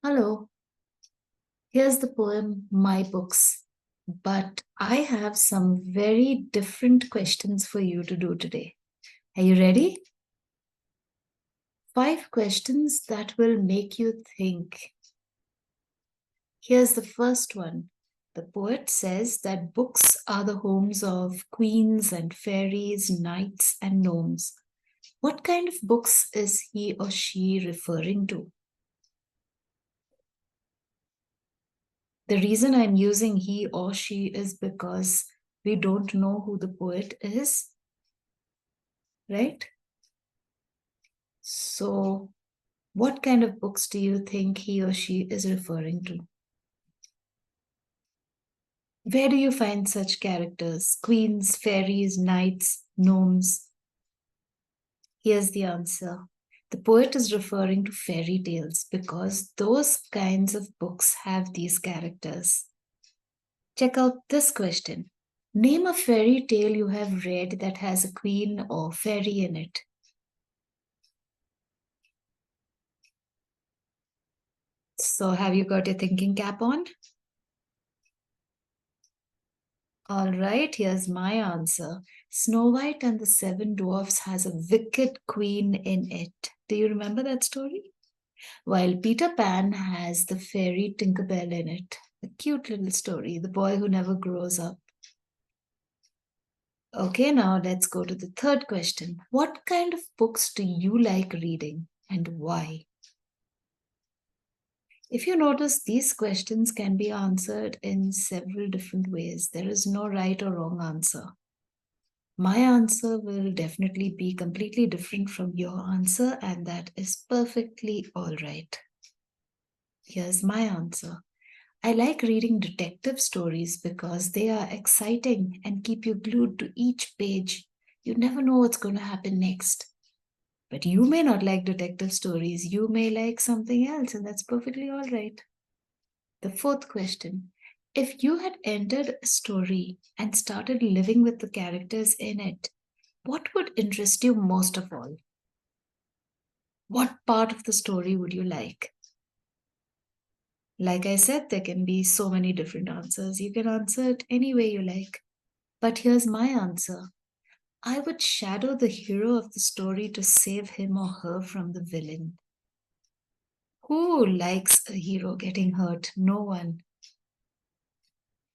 Hello, here's the poem My Books, but I have some very different questions for you to do today. Are you ready? 5 questions that will make you think. Here's the first one. The poet says that books are the homes of queens and fairies, knights and gnomes. What kind of books is he or she referring to? The reason I'm using he or she is because we don't know who the poet is, right? So, what kind of books do you think he or she is referring to? Where do you find such characters? Queens, fairies, knights, gnomes? Here's the answer. The poet is referring to fairy tales because those kinds of books have these characters. Check out this question. Name a fairy tale you have read that has a queen or fairy in it. So, have you got your thinking cap on? All right, here's my answer. Snow White and the Seven Dwarfs has a wicked queen in it. Do you remember that story? While Peter Pan has the fairy Tinkerbell in it. A cute little story, the boy who never grows up. Okay, now let's go to the third question. What kind of books do you like reading and why? If you notice, these questions can be answered in several different ways. There is no right or wrong answer. My answer will definitely be completely different from your answer, and that is perfectly all right. Here's my answer. I like reading detective stories because they are exciting and keep you glued to each page. You never know what's going to happen next. But you may not like detective stories. You may like something else, and that's perfectly all right. The fourth question. If you had entered a story and started living with the characters in it, what would interest you most of all? What part of the story would you like? Like I said, there can be so many different answers. You can answer it any way you like. But here's my answer. I would shadow the hero of the story to save him or her from the villain. Who likes a hero getting hurt? No one.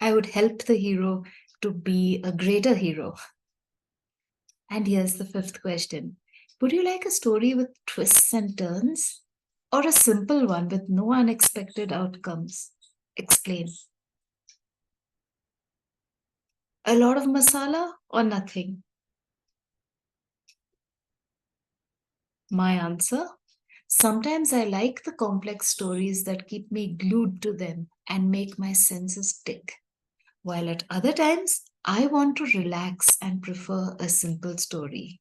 I would help the hero to be a greater hero. And here's the fifth question. Would you like a story with twists and turns or a simple one with no unexpected outcomes? Explain. A lot of masala or nothing? My answer? Sometimes I like the complex stories that keep me glued to them and make my senses tick. While at other times, I want to relax and prefer a simple story.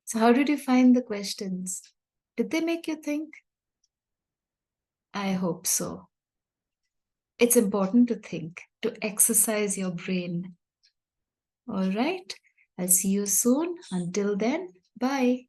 So, how did you find the questions? Did they make you think? I hope so. It's important to think, to exercise your brain. All right. I'll see you soon. Until then, bye.